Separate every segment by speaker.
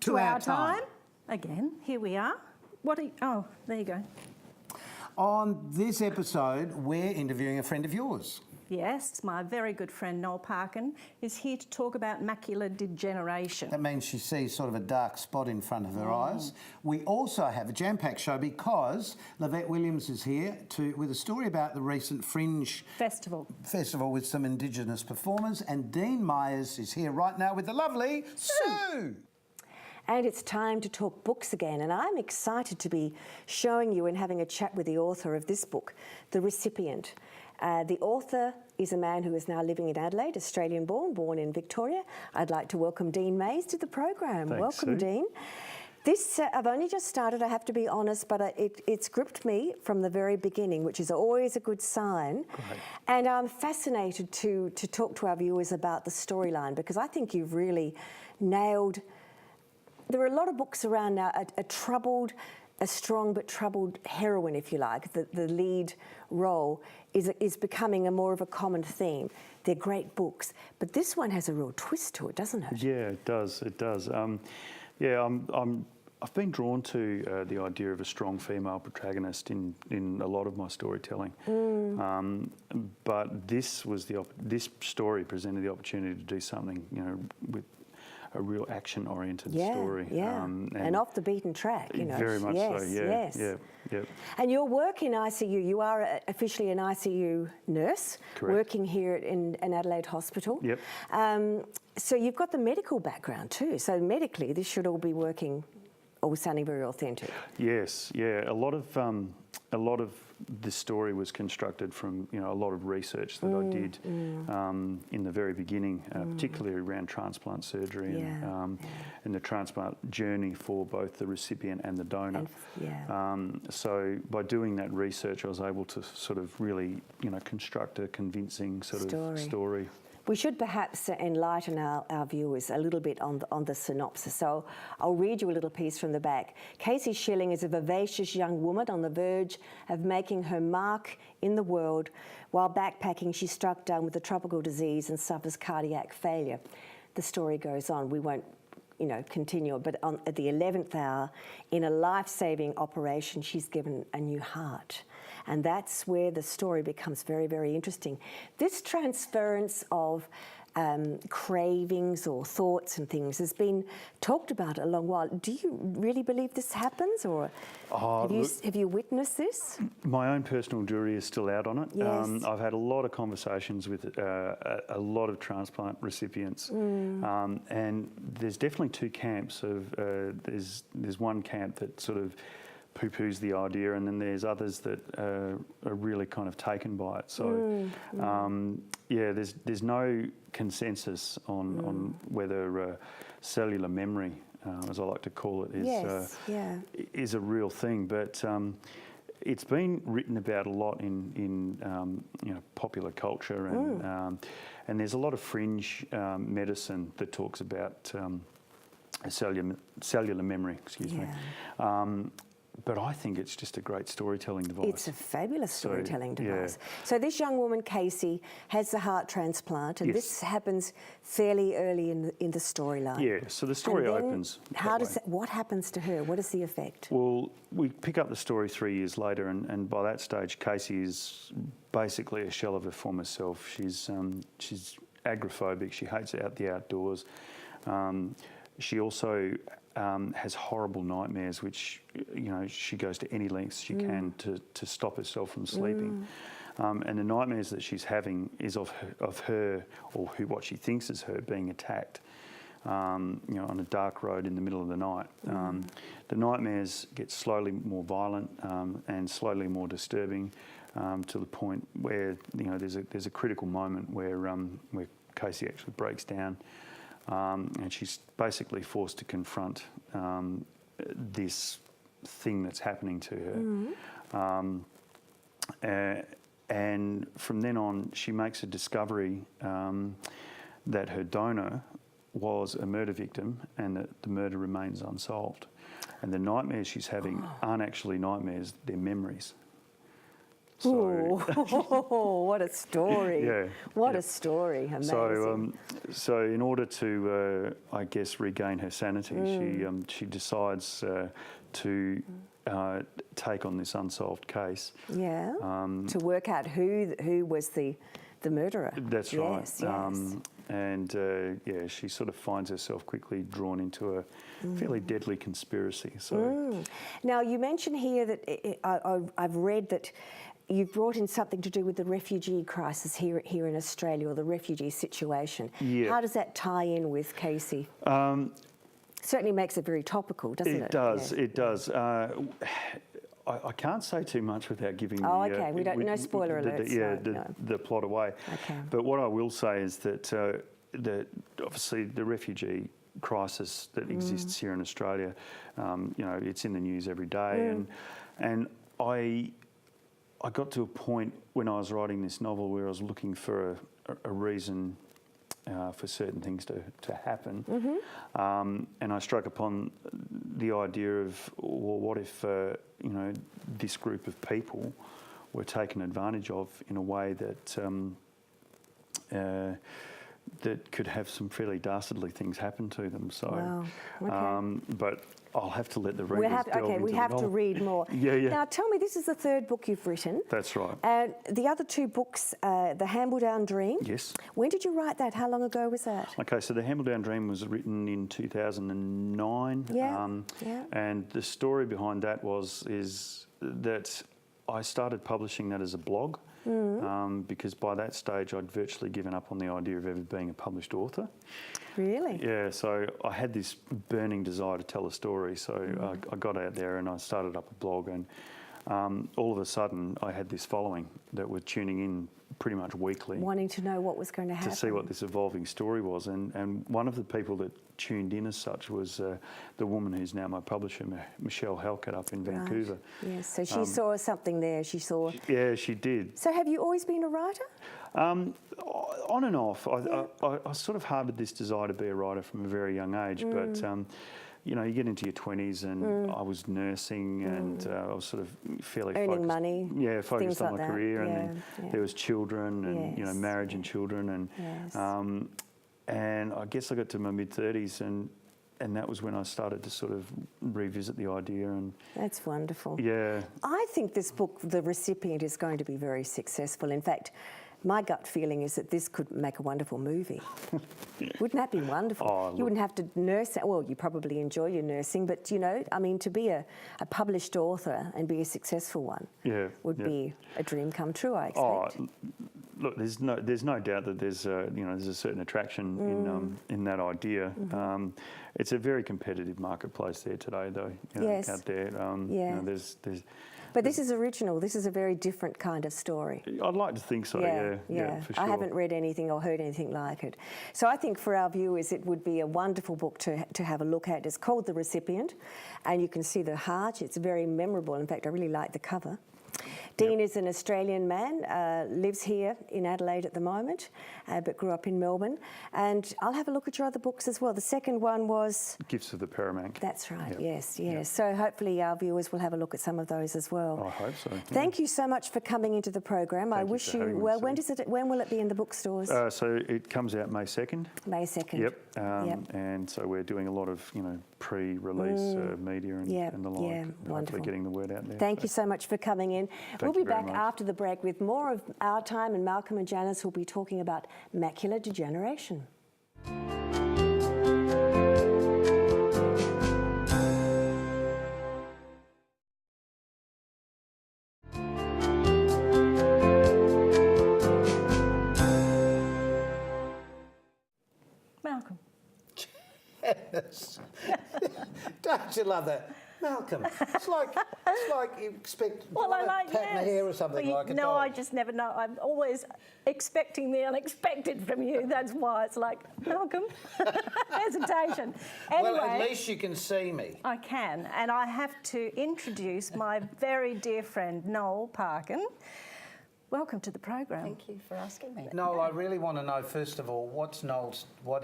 Speaker 1: To our time.
Speaker 2: Again, here we are. Oh, there you go.
Speaker 1: On this episode, we're interviewing a friend of yours.
Speaker 2: Yes, my very good friend Noel Parkin is here to talk about macular degeneration.
Speaker 1: That means she sees sort of a dark spot in front of her eyes. We also have a jam-packed show because Lavette Williams is here with a story about the recent Fringe
Speaker 2: Festival
Speaker 1: with some Indigenous performers, and Dean Myers is here right now with the lovely Sue.
Speaker 3: And it's time to talk books again, and I'm excited to be showing you and having a chat with the author of this book, The Recipient. The author is a man who is now living in Adelaide, Australian-born in Victoria. I'd like to welcome Dean Mays to the program.
Speaker 4: Thanks,
Speaker 3: welcome,
Speaker 4: Sue.
Speaker 3: Dean. This, I've only just started, I have to be honest, but it's gripped me from the very beginning, which is always a good sign.
Speaker 4: Great.
Speaker 3: And I'm fascinated to talk to our viewers about the storyline, because I think you've really nailed... There are a lot of books around now, a strong but troubled heroine, if you like. The lead role is becoming a more of a common theme. They're great books, but this one has a real twist to it, doesn't it?
Speaker 4: Yeah, it does. It does. I've been drawn to the idea of a strong female protagonist in a lot of my storytelling, but this story presented the opportunity to do something, with a real action-oriented story.
Speaker 3: And off the beaten track,
Speaker 4: Very much so, yeah.
Speaker 3: Yes.
Speaker 4: Yeah.
Speaker 3: And your work in ICU, you are officially an ICU nurse.
Speaker 4: Correct.
Speaker 3: Working here in Adelaide Hospital.
Speaker 4: Yep.
Speaker 3: So you've got the medical background too. So medically, this should all be sounding very authentic.
Speaker 4: Yes, yeah. A lot of this story was constructed from a lot of research that I did in the very beginning, particularly around transplant surgery and the transplant journey for both the recipient and the donor. So by doing that research, I was able to sort of really construct a convincing sort of story.
Speaker 3: We should perhaps enlighten our viewers a little bit on the synopsis. So I'll read you a little piece from the back. Casey Schilling is a vivacious young woman on the verge of making her mark in the world. While backpacking, she's struck down with a tropical disease and suffers cardiac failure. The story goes on. We won't continue, but at the 11th hour, in a life-saving operation, she's given a new heart. And that's where the story becomes very, very interesting. This transference of cravings or thoughts and things has been talked about a long while. Do you really believe this happens, or have you witnessed this?
Speaker 4: My own personal jury is still out on it.
Speaker 3: Yes.
Speaker 4: I've had a lot of conversations with a lot of transplant recipients, and there's definitely two camps. There's one camp that sort of poo-poos the idea, and then there's others that are really kind of taken by it. So, there's no consensus on whether cellular memory, as I like to call it, is a real thing. But it's been written about a lot in popular culture, and there's a lot of fringe medicine that talks about cellular memory. Excuse me. But I think it's just a great storytelling device.
Speaker 3: It's a fabulous storytelling device. So this young woman, Casey, has the heart transplant, and this happens fairly early in the storyline.
Speaker 4: Yeah, so the story opens.
Speaker 3: What happens to her? What is the effect?
Speaker 4: Well, we pick up the story 3 years later, and by that stage, Casey is basically a shell of her former self. She's agoraphobic. She hates out the outdoors. She also has horrible nightmares, which she goes to any lengths she can to stop herself from sleeping. And the nightmares that she's having is of her or what she thinks is her being attacked, on a dark road in the middle of the night. The nightmares get slowly more violent and slowly more disturbing to the point where there's a critical moment where Casey actually breaks down. And she's basically forced to confront this thing that's happening to her. And from then on, she makes a discovery that her donor was a murder victim and that the murder remains unsolved. And the nightmares she's having aren't actually nightmares, they're memories. So,
Speaker 3: Ooh, what a story.
Speaker 4: Yeah,
Speaker 3: What
Speaker 4: yeah.
Speaker 3: a story. Amazing.
Speaker 4: So in order to, I guess, regain her sanity, she decides to take on this unsolved case.
Speaker 3: Yeah. To work out who was the murderer.
Speaker 4: That's right.
Speaker 3: Yes, yes.
Speaker 4: And yeah, she sort of finds herself quickly drawn into a fairly deadly conspiracy. So
Speaker 3: Now, you mentioned here that I've read that you've brought in something to do with the refugee crisis here in Australia, or the refugee situation.
Speaker 4: Yeah.
Speaker 3: How does that tie in with Casey? Certainly makes it very topical, doesn't it?
Speaker 4: it does.
Speaker 3: Yes.
Speaker 4: It does. I can't say too much without giving
Speaker 3: Oh, okay. We don't. No spoiler alerts.
Speaker 4: the plot away.
Speaker 3: Okay.
Speaker 4: But what I will say is that that obviously the refugee crisis that exists here in Australia, you know, it's in the news every day, and I got to a point when I was writing this novel where I was looking for a reason for certain things to happen, and I struck upon the idea of, well, what if you know, this group of people were taken advantage of in a way that that could have some fairly dastardly things happen to them. So,
Speaker 3: wow. Okay.
Speaker 4: But I'll have to let the readers delve into
Speaker 3: we
Speaker 4: the
Speaker 3: have to
Speaker 4: novel.
Speaker 3: read more.
Speaker 4: Yeah.
Speaker 3: Now, tell me, this is the third book you've written.
Speaker 4: That's right.
Speaker 3: And the other two books, The Hambledown Dream.
Speaker 4: Yes.
Speaker 3: When did you write that? How long ago was that?
Speaker 4: Okay, so The Hambledown Dream was written in 2009.
Speaker 3: Yeah, yeah.
Speaker 4: And the story behind that is that I started publishing that as a blog because by that stage I'd virtually given up on the idea of ever being a published author.
Speaker 3: Really?
Speaker 4: Yeah, so I had this burning desire to tell a story, so I got out there and I started up a blog, and all of a sudden I had this following that were tuning in pretty much weekly.
Speaker 3: Wanting to know what was going to happen.
Speaker 4: To see what this evolving story was. And one of the people that tuned in as such was the woman who's now my publisher, Michelle Halkett, up in Vancouver.
Speaker 3: Yes, so she saw something there. She saw...
Speaker 4: Yeah, she did.
Speaker 3: So have you always been a writer?
Speaker 4: On and off. I sort of harboured this desire to be a writer from a very young age, but you know, you get into your 20s and I was nursing and I was sort of fairly
Speaker 3: Earning
Speaker 4: focused,
Speaker 3: money,
Speaker 4: focused
Speaker 3: things
Speaker 4: on
Speaker 3: like
Speaker 4: my
Speaker 3: that.
Speaker 4: career, and
Speaker 3: Yeah,
Speaker 4: then
Speaker 3: yeah.
Speaker 4: there was children and you know,
Speaker 3: Yes,
Speaker 4: marriage and children, and
Speaker 3: Yes.
Speaker 4: and I guess I got to my mid-30s and that was when I started to sort of revisit the idea. And
Speaker 3: That's wonderful.
Speaker 4: yeah,
Speaker 3: I think this book, The Recipient, is going to be very successful. In fact, my gut feeling is that this could make a wonderful movie. Wouldn't that be wonderful?
Speaker 4: Oh,
Speaker 3: you wouldn't have to nurse. Well, you probably enjoy your nursing, but you know, I mean, to be a published author and be a successful one would be a dream come true, I expect.
Speaker 4: Look, there's no doubt that there's a certain attraction in that idea. It's a very competitive marketplace there today, though. You know,
Speaker 3: Yes.
Speaker 4: out there.
Speaker 3: Yeah.
Speaker 4: You know, there's.
Speaker 3: But this is original. This is a very different kind of story.
Speaker 4: I'd like to think so. Yeah, for sure.
Speaker 3: I haven't read anything or heard anything like it. So I think for our viewers, it would be a wonderful book to have a look at. It's called The Recipient, and you can see the heart. It's very memorable. In fact, I really like the cover. Dean is an Australian man, lives here in Adelaide at the moment, but grew up in Melbourne. And I'll have a look at your other books as well. The second one was...
Speaker 4: Gifts of the Paramount.
Speaker 3: That's right,
Speaker 4: Yep.
Speaker 3: yes.
Speaker 4: Yep.
Speaker 3: So hopefully our viewers will have a look at some of those as well.
Speaker 4: I hope so. Yeah.
Speaker 3: Thank you so much for coming into the program. I wish
Speaker 4: for having me,
Speaker 3: well.
Speaker 4: Sue.
Speaker 3: When will it be in the bookstores?
Speaker 4: So it comes out May 2nd.
Speaker 3: May 2nd.
Speaker 4: Yep.
Speaker 3: Yep.
Speaker 4: And so we're doing a lot of pre-release media and the like.
Speaker 3: Yeah,
Speaker 4: and
Speaker 3: wonderful.
Speaker 4: hopefully getting the word out there.
Speaker 3: Thank you so much for coming in. We'll be
Speaker 4: you very
Speaker 3: back
Speaker 4: much.
Speaker 3: after the break with more of Our Time, and Malcolm and Janice will be talking about macular degeneration.
Speaker 2: Malcolm.
Speaker 1: Yes. Don't you love that? Malcolm, it's like you expect
Speaker 2: Well, I like
Speaker 1: pat in the hair or something
Speaker 2: Well,
Speaker 1: like a
Speaker 2: no,
Speaker 1: dog.
Speaker 2: I just never know. I'm always expecting the unexpected from you. That's why it's like, Malcolm, hesitation. Anyway,
Speaker 1: Well, at least you can see me.
Speaker 2: I can, and I have to introduce my very dear friend Noel Parkin. welcome to the program.
Speaker 5: Thank you for asking me.
Speaker 1: Noel, I really want to know, first of all, what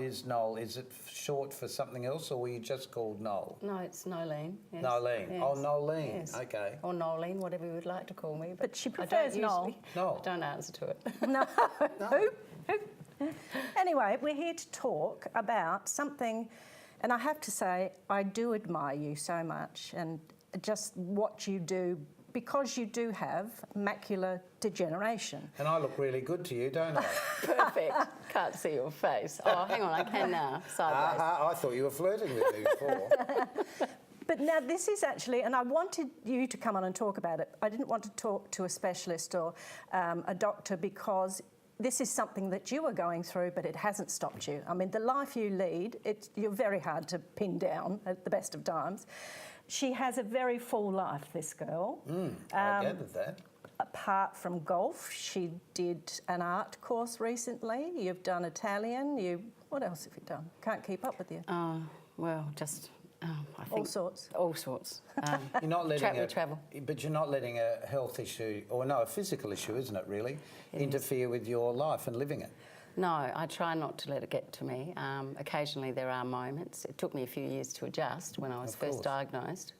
Speaker 1: is Noel? Is it short for something else, or were you just called Noel?
Speaker 5: No, it's Nolene. Yes.
Speaker 1: Nolene.
Speaker 5: Yes.
Speaker 1: Oh, Nolene.
Speaker 5: Yes.
Speaker 1: Okay.
Speaker 5: Or Nolene, whatever you would like to call me.
Speaker 2: But she
Speaker 5: I
Speaker 2: prefers
Speaker 5: don't
Speaker 2: Noel.
Speaker 5: usually-
Speaker 1: Noel.
Speaker 5: Don't answer to it.
Speaker 2: No. Who? Anyway, we're here to talk about something, and I have to say, I do admire you so much, and just what you do, because you do have macular degeneration.
Speaker 1: And I look really good to you, don't I?
Speaker 5: Perfect. Can't see your face. Oh, hang on, I can now. Sideways.
Speaker 1: I thought you were flirting with me before.
Speaker 2: But now this is actually, and I wanted you to come on and talk about it. I didn't want to talk to a specialist or a doctor because this is something that you are going through, but it hasn't stopped you. I mean, the life you lead, you're very hard to pin down at the best of times. She has a very full life, this girl.
Speaker 1: I gathered that.
Speaker 2: Apart from golf, she did an art course recently. You've done Italian. What else have you done? Can't keep up with you.
Speaker 5: Well, just... I think
Speaker 2: All sorts.
Speaker 5: All sorts.
Speaker 1: You're not letting
Speaker 5: travel.
Speaker 1: But you're not letting a health issue, or no, a physical issue, isn't it, really, interfere with your life and living it?
Speaker 5: No, I try not to let it get to me. Occasionally there are moments. It took me a few years to adjust when I was first diagnosed.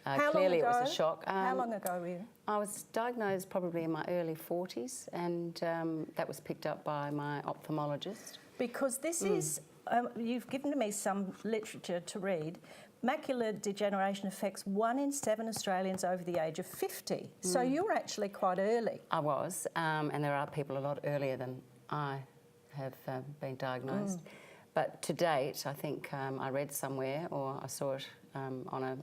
Speaker 2: How
Speaker 5: Clearly
Speaker 2: long ago?
Speaker 5: it was a shock.
Speaker 2: How long ago were you?
Speaker 5: I was diagnosed probably in my early 40s, and that was picked up by my ophthalmologist.
Speaker 2: Because this is, you've given me some literature to read. Macular degeneration affects 1 in 7 Australians over the age of 50. So you're actually quite early.
Speaker 5: I was, and there are people a lot earlier than I have been diagnosed. But to date, I think I read somewhere, or I saw it on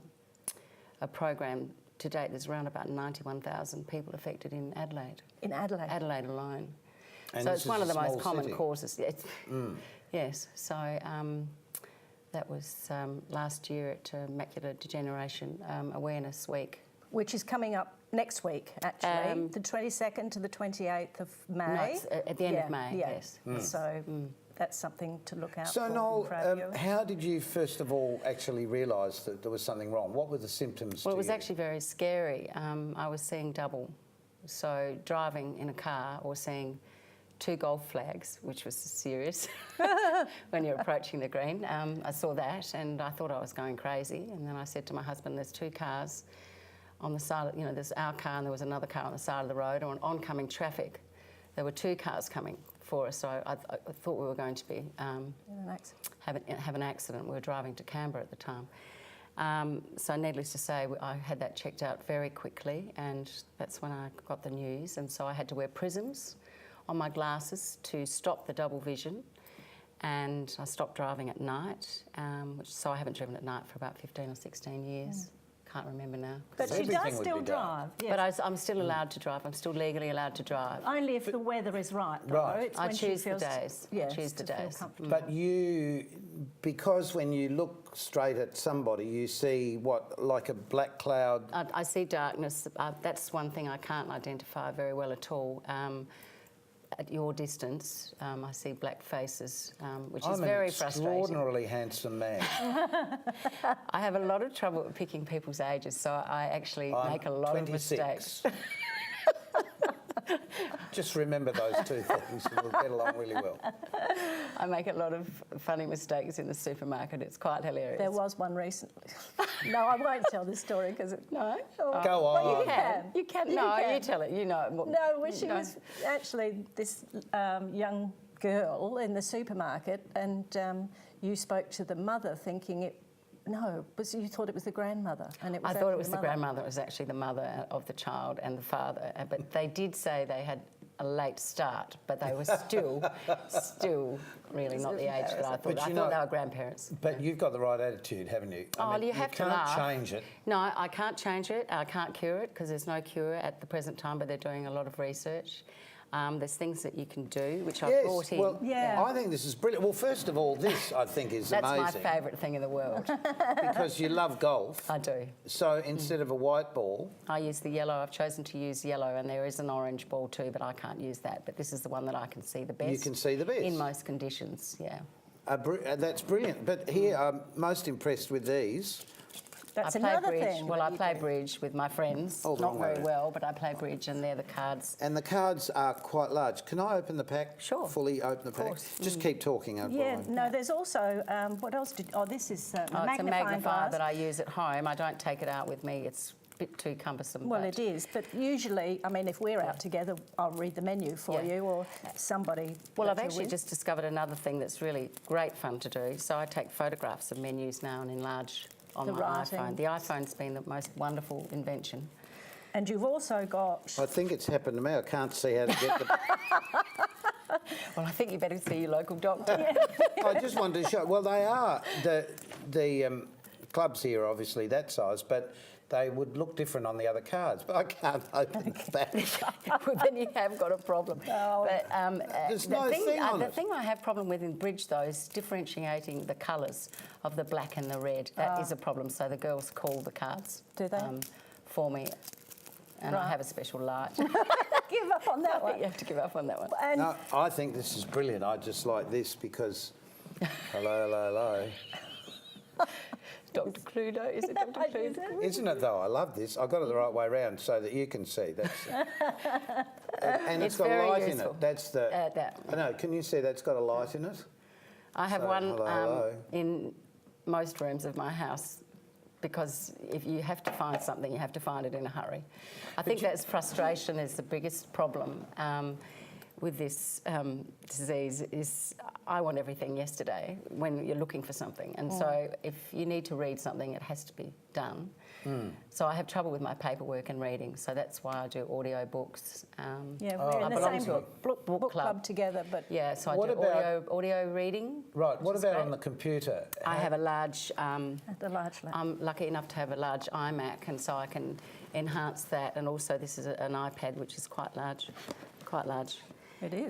Speaker 5: a program, to date there's around about 91,000 people affected in Adelaide.
Speaker 2: In Adelaide?
Speaker 5: Adelaide alone.
Speaker 1: And
Speaker 5: so
Speaker 1: this
Speaker 5: it's one
Speaker 1: is
Speaker 5: of the
Speaker 1: a
Speaker 5: most
Speaker 1: small
Speaker 5: common
Speaker 1: city.
Speaker 5: causes. Yes, so that was last year at Macular Degeneration Awareness Week.
Speaker 2: Which is coming up next week, actually, the 22nd to the 28th of May.
Speaker 5: No, it's at the end of May, yes.
Speaker 2: So that's something to look out
Speaker 1: So,
Speaker 2: for.
Speaker 1: Noel, how did you first of all actually realise that there was something wrong? What were the symptoms
Speaker 5: Well,
Speaker 1: to
Speaker 5: it was
Speaker 1: you?
Speaker 5: actually very scary. I was seeing double. So driving in a car or seeing 2 golf flags, which was serious when you're approaching the green. I saw that and I thought I was going crazy. And then I said to my husband, there's 2 cars on the side, there's our car and there was another car on the side of the road. On oncoming traffic, there were 2 cars coming for us. So I thought we were going to be have an accident. We were driving to Canberra at the time. So needless to say, I had that checked out very quickly, and that's when I got the news. And so I had to wear prisms on my glasses to stop the double vision, and I stopped driving at night, so I haven't driven at night for about 15 or 16 years. Can't remember now.
Speaker 2: But she
Speaker 1: Everything
Speaker 2: does
Speaker 1: would
Speaker 2: still
Speaker 1: be done.
Speaker 2: drive. Yes.
Speaker 5: But I'm still allowed to drive. I'm still legally allowed to drive.
Speaker 2: Only if the weather is right, though.
Speaker 1: Right.
Speaker 2: It's
Speaker 5: I
Speaker 2: when she
Speaker 5: choose the
Speaker 2: feels
Speaker 5: days. I
Speaker 2: Yes,
Speaker 5: choose the
Speaker 2: to feel
Speaker 5: days.
Speaker 2: comfortable.
Speaker 1: But you, because when you look straight at somebody, you see what, like a black cloud?
Speaker 5: I see darkness. That's one thing I can't identify very well at all. At your distance, I see black faces, which is very frustrating.
Speaker 1: I'm an extraordinarily handsome man.
Speaker 5: I have a lot of trouble with picking people's ages, so I actually make a lot
Speaker 1: 26.
Speaker 5: of mistakes.
Speaker 1: Just remember those 2 things and we'll get along really well.
Speaker 5: I make a lot of funny mistakes in the supermarket. It's quite hilarious.
Speaker 2: There was one recently. No, I won't tell this story because it...
Speaker 5: No?
Speaker 1: Go on.
Speaker 2: Well,
Speaker 5: You can. You can. No,
Speaker 2: can.
Speaker 5: you tell it. You know it more.
Speaker 2: No, well, she was actually this young girl in the supermarket, and you spoke to the mother thinking it... No, you thought it was the grandmother, and it was
Speaker 5: I thought it was
Speaker 2: actually
Speaker 5: the grandmother. It was actually the mother of the child and the father. But they did say they had a late start, but they were still really not the age that I thought.
Speaker 1: But
Speaker 5: I
Speaker 1: you
Speaker 5: thought
Speaker 1: know-
Speaker 5: they were grandparents.
Speaker 1: But you've got the right attitude, haven't you?
Speaker 5: Oh, you have to
Speaker 1: can't
Speaker 5: laugh.
Speaker 1: change it.
Speaker 5: No, I can't change it. I can't cure it because there's no cure at the present time, but they're doing a lot of research. There's things that you can do, which I've brought in.
Speaker 1: Well,
Speaker 2: Yeah.
Speaker 1: I think this is brilliant. Well, first of all, this I think is
Speaker 5: That's
Speaker 1: amazing.
Speaker 5: my favourite thing in the world.
Speaker 1: Because you love golf.
Speaker 5: I do.
Speaker 1: So instead of a white ball,
Speaker 5: I use the yellow. I've chosen to use yellow, and there is an orange ball too, but I can't use that. But this is the one that I can see the best.
Speaker 1: you can see the best.
Speaker 5: In most conditions, yeah.
Speaker 1: That's brilliant. But here, I'm most impressed with these.
Speaker 2: That's
Speaker 5: I play
Speaker 2: another
Speaker 5: bridge.
Speaker 2: thing
Speaker 5: Well,
Speaker 2: that
Speaker 5: I
Speaker 2: you
Speaker 5: play
Speaker 2: do.
Speaker 5: bridge with my friends.
Speaker 1: Oh, the
Speaker 5: Not
Speaker 1: wrong way
Speaker 5: very
Speaker 1: round.
Speaker 5: well, but I play bridge, and they're the cards.
Speaker 1: And the cards are quite large. Can I open the pack?
Speaker 5: Sure.
Speaker 1: Fully open the pack?
Speaker 5: course.
Speaker 1: Just keep talking over
Speaker 2: Yeah,
Speaker 1: mine.
Speaker 2: no, there's also, what else did, oh, this is
Speaker 5: Oh, it's a
Speaker 2: magnifying
Speaker 5: magnifier
Speaker 2: glass.
Speaker 5: that I use at home. I don't take it out with me. It's a bit too cumbersome.
Speaker 2: Well,
Speaker 5: but
Speaker 2: it is, but usually, I mean, if we're out together, I'll read the menu for
Speaker 5: Yeah.
Speaker 2: you or somebody.
Speaker 5: Well,
Speaker 2: that
Speaker 5: I've
Speaker 2: you're
Speaker 5: actually
Speaker 2: with.
Speaker 5: just discovered another thing that's really great fun to do. So I take photographs of menus now and enlarge on
Speaker 2: The
Speaker 5: my
Speaker 2: writing.
Speaker 5: iPhone. The iPhone's been the most wonderful invention.
Speaker 2: And you've also got,
Speaker 1: I think it's happened to me. I can't see how to get the...
Speaker 5: Well, I think you better see your local doctor.
Speaker 1: I just wanted to show... Well, they are. The clubs here are obviously that size, but they would look different on the other cards. But I can't open the back.
Speaker 5: Well, then you have got a problem. But
Speaker 1: There's no thing on
Speaker 5: the
Speaker 1: it.
Speaker 5: thing I have problem with in bridge, though, is differentiating the colours of the black and the red. That is a problem. So the girls call the cards
Speaker 2: Do they?
Speaker 5: for me. And I
Speaker 2: Right.
Speaker 5: have a special light.
Speaker 2: give up on that one.
Speaker 5: You have to give up on that one.
Speaker 2: And
Speaker 1: No, I think this is brilliant. I just like this because... Hello, hello, hello.
Speaker 5: Dr. Cluedo, is it Dr. Cluedo?
Speaker 1: Isn't it though? I love this. I got it the right way round so that you can see. That's and
Speaker 5: It's
Speaker 1: it's got
Speaker 5: very
Speaker 1: light in
Speaker 5: useful.
Speaker 1: it. That's the.
Speaker 5: That.
Speaker 1: I know. Can you see that's got a light in it?
Speaker 5: I have
Speaker 1: So,
Speaker 5: one
Speaker 1: hello.
Speaker 5: in most rooms of my house because if you have to find something, you have to find it in a hurry. I think that's frustration is the biggest problem with this disease is I want everything yesterday when you're looking for something. And so if you need to read something, it has to be done. So I have trouble with my paperwork and reading. So that's why I do audio books.
Speaker 2: yeah, we're in
Speaker 5: I
Speaker 2: the
Speaker 5: belong
Speaker 2: same
Speaker 5: to a
Speaker 2: book club together, but
Speaker 5: Yeah, so I
Speaker 1: What
Speaker 5: do
Speaker 1: about-
Speaker 5: audio reading.
Speaker 1: Right. What
Speaker 5: which is
Speaker 1: about
Speaker 5: great.
Speaker 1: on the computer?
Speaker 5: I have a large...
Speaker 2: at the large lab.
Speaker 5: I'm lucky enough to have a large iMac, and so I can enhance that. And also, this is an iPad, which is quite large, quite large.
Speaker 2: It is.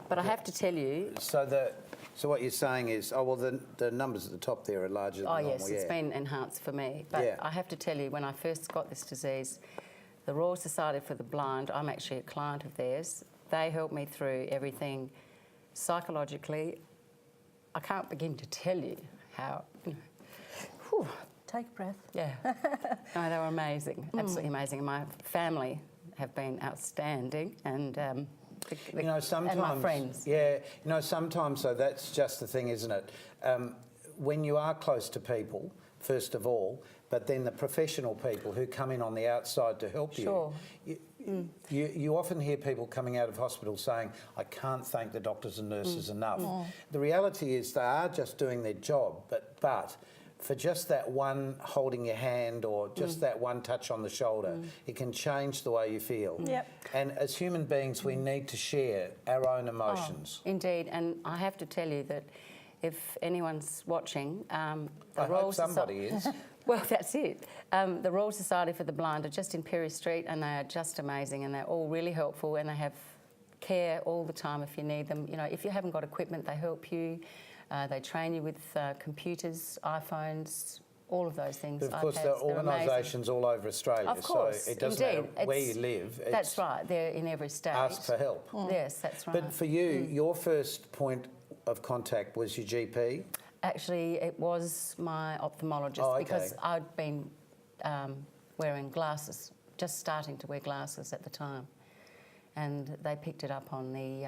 Speaker 5: But I have to tell you,
Speaker 1: So what you're saying is, oh well, the numbers at the top there are larger than normal.
Speaker 5: yes, it's
Speaker 1: yeah.
Speaker 5: been enhanced for me. But
Speaker 1: Yeah.
Speaker 5: I have to tell you, when I first got this disease, the Royal Society for the Blind, I'm actually a client of theirs. They helped me through everything psychologically. I can't begin to tell you how. Whew.
Speaker 2: Take a breath.
Speaker 5: Yeah. No, they were amazing, absolutely amazing. My family have been outstanding, and
Speaker 1: You know, sometimes,
Speaker 5: and my friends.
Speaker 1: Yeah, you know, sometimes, so that's just the thing, isn't it? When you are close to people, first of all, but then the professional people who come in on the outside to help
Speaker 5: Sure.
Speaker 1: you often hear people coming out of hospital saying, I can't thank the doctors and nurses enough. The reality is they are just doing their job, but for just that one holding your hand or just that one touch on the shoulder, it can change the way you feel.
Speaker 2: Yep.
Speaker 1: And as human beings, we need to share our own emotions.
Speaker 5: Indeed, and I have to tell you that if anyone's watching, the
Speaker 1: I
Speaker 5: Royal
Speaker 1: hope somebody is.
Speaker 5: Well, that's it. The Royal Society for the Blind are just in Perry Street, and they are just amazing, and they're all really helpful, and they have care all the time if you need them. You know, if you haven't got equipment, they help you. They train you with computers, iPhones, all of those things.
Speaker 1: But of course,
Speaker 5: iPads,
Speaker 1: there are
Speaker 5: they're amazing.
Speaker 1: organisations all over Australia,
Speaker 5: Of course,
Speaker 1: so it doesn't
Speaker 5: indeed.
Speaker 1: matter where you
Speaker 5: It's-
Speaker 1: live.
Speaker 5: That's right. They're in every state.
Speaker 1: Ask for help.
Speaker 5: Yes, that's right.
Speaker 1: But for you, your first point of contact was your GP?
Speaker 5: Actually, it was my ophthalmologist
Speaker 1: Oh, okay.
Speaker 5: because I'd been wearing glasses, just starting to wear glasses at the time, and they picked it up on the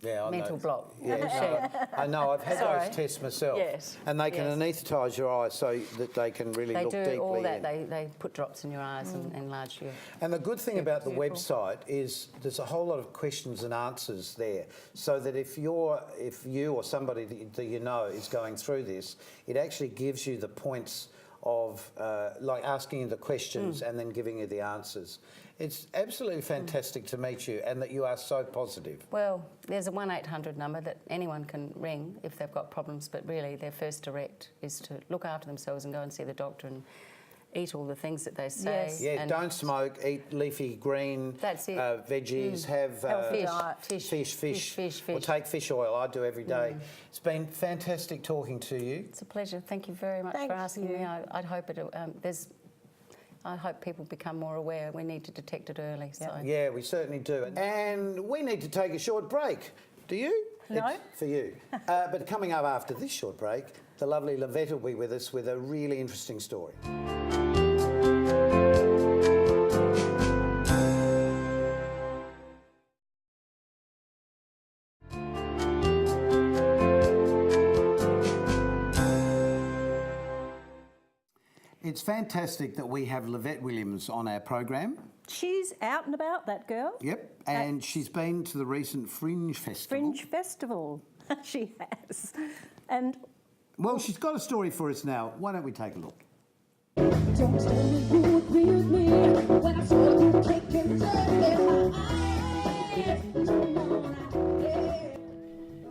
Speaker 1: Yeah, I
Speaker 5: mental
Speaker 1: know.
Speaker 5: block
Speaker 1: Yeah,
Speaker 5: machine.
Speaker 1: I know. I've had
Speaker 5: Sorry.
Speaker 1: those tests myself.
Speaker 5: Yes,
Speaker 1: And they can
Speaker 5: yes.
Speaker 1: anaesthetise your eyes so that they can really
Speaker 5: They
Speaker 1: look
Speaker 5: do
Speaker 1: deeply
Speaker 5: all that.
Speaker 1: in.
Speaker 5: They put drops in your eyes and enlarge you.
Speaker 1: And the good thing about the
Speaker 5: Beautiful.
Speaker 1: website is there's a whole lot of questions and answers there, so that if you or somebody that you know is going through this, it actually gives you the points of like asking you the questions and then giving you the answers. It's absolutely fantastic to meet you, and that you are so positive.
Speaker 5: Well, there's a 1-800 number that anyone can ring if they've got problems, but really their first direct is to look after themselves and go and see the doctor and eat all the things that they say.
Speaker 2: Yes.
Speaker 1: Yeah,
Speaker 5: and
Speaker 1: don't smoke, eat leafy green
Speaker 5: That's it.
Speaker 1: veggies, have
Speaker 2: Healthy
Speaker 5: Fish,
Speaker 2: diet.
Speaker 5: fish.
Speaker 1: or take fish oil. I do every day. It's been fantastic talking to you.
Speaker 5: It's a pleasure. Thank you very much
Speaker 2: Thank
Speaker 5: for asking
Speaker 2: you.
Speaker 5: me. I hope it. I hope people become more aware. We need to detect it early. So.
Speaker 1: Yeah, we certainly do. And we need to take a short break. Do you?
Speaker 2: No?
Speaker 1: It's for you. But coming up after this short break, the lovely Livette will be with us with a really interesting story. It's fantastic that we have Livette Williams on our program.
Speaker 2: She's out and about, that girl.
Speaker 1: Yep, and she's been to the recent Fringe Festival.
Speaker 2: Fringe Festival. She has. And
Speaker 1: Well, she's got a story for us now. Why don't we take a look?
Speaker 6: Don't tell me you agree with me when I saw you taking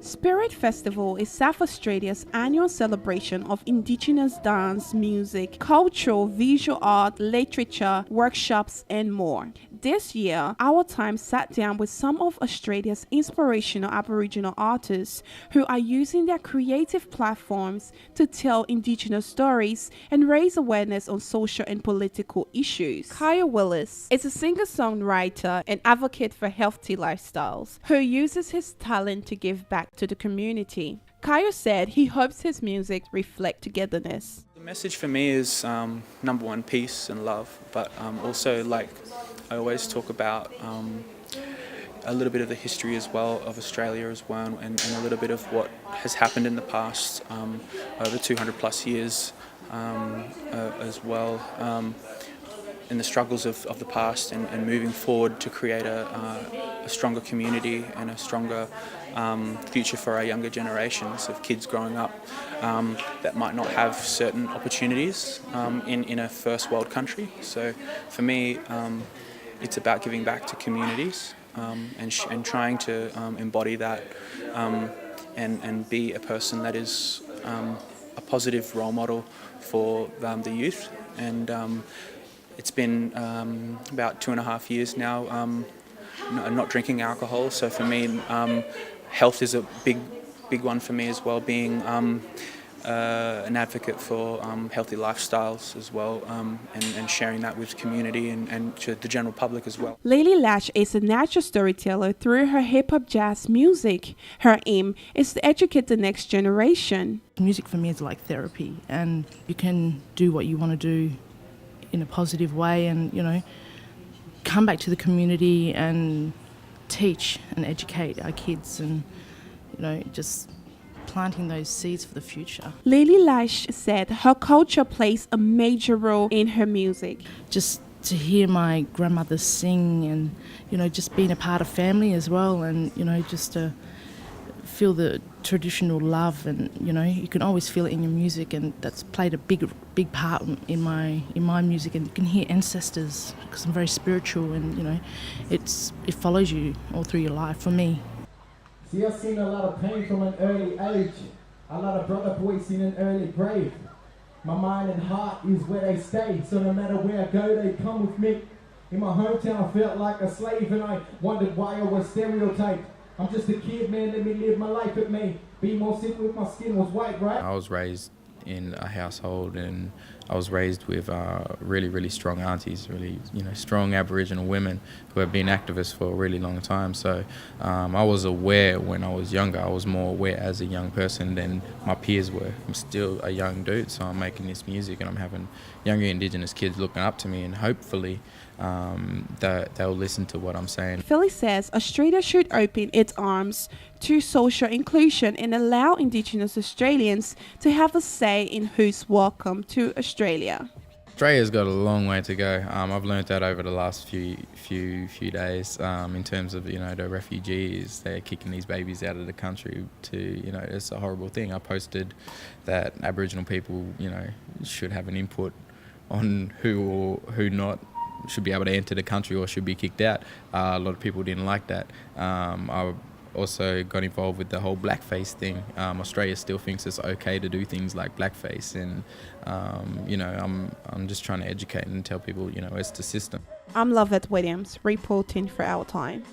Speaker 7: Spirit Festival is South Australia's annual celebration of Indigenous dance, music, cultural, visual art, literature, workshops, and more. This year, OurTime sat down with some of Australia's inspirational Aboriginal artists who are using their creative platforms to tell Indigenous stories and raise awareness on social and political issues. Kaya Willis is a singer-songwriter and advocate for healthy lifestyles who uses his talent to give back to the community. Kaya said he hopes his music reflect togetherness.
Speaker 8: The message for me is number one, peace and love, but also, like I always talk about, a little bit of the history as well of Australia as well, and a little bit of what has happened in the past over 200 plus years as well, in the struggles of the past, and moving forward to create a stronger community and a stronger future for our younger generations of kids growing up that might not have certain opportunities in a first world country. So for me, it's about giving back to communities and trying to embody that and be a person that is a positive role model for the youth. And it's been about 2.5 years now not drinking alcohol. So for me, health is a big one for me as well, being an advocate for healthy lifestyles as well, and sharing that with the community and to the general public as well.
Speaker 7: Lily Lash is a natural storyteller through her hip-hop jazz music. Her aim is to educate the next generation.
Speaker 9: Music for me is like therapy, and you can do what you want to do in a positive way and, you know, come back to the community and teach and educate our kids and, you know, just planting those seeds for the future.
Speaker 7: Lily Lash said her culture plays a major role in her music.
Speaker 9: Just to hear my grandmother sing and, you know, just being a part of family as well, and, you know, just to feel the traditional love, and, you know, you can always feel it in your music, and that's played a big part in my music. And you can hear ancestors, because I'm very spiritual, and, you know, it follows you all through your life. For me,
Speaker 10: see, I've seen a lot of pain from an early age, a lot of brother boys in an early grave. My mind and heart is where they stay, so no matter where I go, they come with me. In my hometown, I felt like a slave, and I wondered why I was stereotyped. I'm just a kid, man, let me live my life at me. Be more simple if my skin was white, right?
Speaker 11: I was raised in a household, and I was raised with really strong aunties, really, you know, strong Aboriginal women who have been activists for a really long time. So I was aware when I was younger. I was more aware as a young person than my peers were. I'm still a young dude, so I'm making this music, and I'm having younger Indigenous kids looking up to me, and hopefully they'll listen to what I'm saying.
Speaker 7: Philly says Australia should open its arms to social inclusion and allow Indigenous Australians to have a say in who's welcome to Australia.
Speaker 11: Australia's got a long way to go. I've learned that over the last few days in terms of, you know, the refugees. They're kicking these babies out of the country to, you know, it's a horrible thing. I posted that Aboriginal people, you know, should have an input on who or who not should be able to enter the country or should be kicked out. A lot of people didn't like that. I also got involved with the whole blackface thing. Australia still thinks it's okay to do things like blackface, and you know, I'm just trying to educate and tell people, you know, it's the system.
Speaker 7: I'm Livette Williams, reporting for OurTime.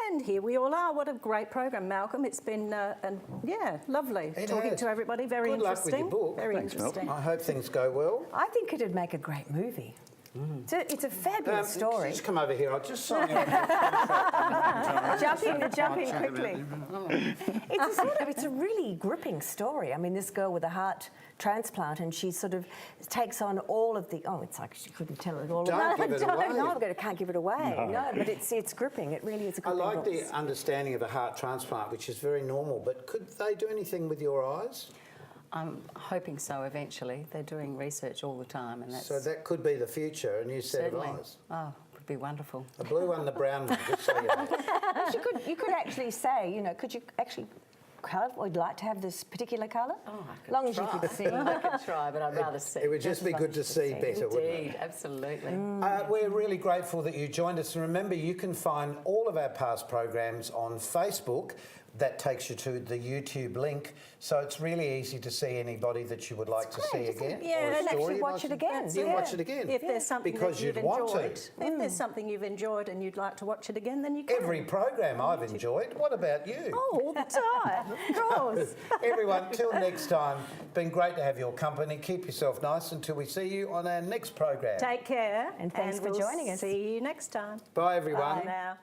Speaker 2: And here we all are. What a great program, Malcolm. It's been lovely talking to everybody. Very
Speaker 1: Good luck with
Speaker 2: interesting.
Speaker 1: your book.
Speaker 2: Very
Speaker 1: Thanks,
Speaker 2: interesting.
Speaker 1: Malcolm. I hope things go well.
Speaker 3: I think it'd make a great movie. It's a fabulous story.
Speaker 1: Just come over here. I'll just sign you up.
Speaker 3: Jump in quickly. It's a really gripping story. I mean, this girl with a heart transplant, and she sort of takes on all of the. Oh, it's like she couldn't tell it all.
Speaker 1: Don't give it away.
Speaker 3: No, I can't give it away. No, but it's gripping. It really is a
Speaker 1: I
Speaker 3: gripping
Speaker 1: like
Speaker 3: book.
Speaker 1: the understanding of a heart transplant, which is very normal. But could they do anything with your eyes?
Speaker 5: I'm hoping so eventually. They're doing research all the time, and that's
Speaker 1: So that could be the future, a new set
Speaker 5: certainly.
Speaker 1: of eyes.
Speaker 5: Oh, would be wonderful.
Speaker 1: The blue one, the brown one, just so you know.
Speaker 3: You could actually say, you know, could you actually colour? Would like to have this particular colour?
Speaker 5: Oh, I could
Speaker 3: As long as
Speaker 5: try.
Speaker 3: you could see.
Speaker 5: I could try, but I'd rather see.
Speaker 1: It would just be good to see better, wouldn't it?
Speaker 5: Indeed, absolutely.
Speaker 1: We're really grateful that you joined us. And remember, you can find all of our past programs on Facebook. That takes you to the YouTube link. So it's really easy to see anybody that you would like to see again.
Speaker 2: Yeah,
Speaker 1: or a
Speaker 2: and
Speaker 1: story
Speaker 3: actually
Speaker 1: you'd
Speaker 3: watch
Speaker 1: like
Speaker 3: it
Speaker 1: to-
Speaker 3: again.
Speaker 1: You can watch it again.
Speaker 2: If there's something
Speaker 1: because
Speaker 2: that you've
Speaker 1: you'd want
Speaker 2: enjoyed,
Speaker 1: to.
Speaker 2: if there's something you've enjoyed and you'd like to watch it again, then you can.
Speaker 1: Every program I've enjoyed. What about you?
Speaker 2: Oh, all the time, of course.
Speaker 1: Everyone, till next time, been great to have your company. Keep yourself nice until we see you on our next program.
Speaker 2: Take care.
Speaker 3: And thanks for
Speaker 2: we'll
Speaker 3: joining us.
Speaker 2: See you next time.
Speaker 1: Bye, everyone.
Speaker 2: Bye now.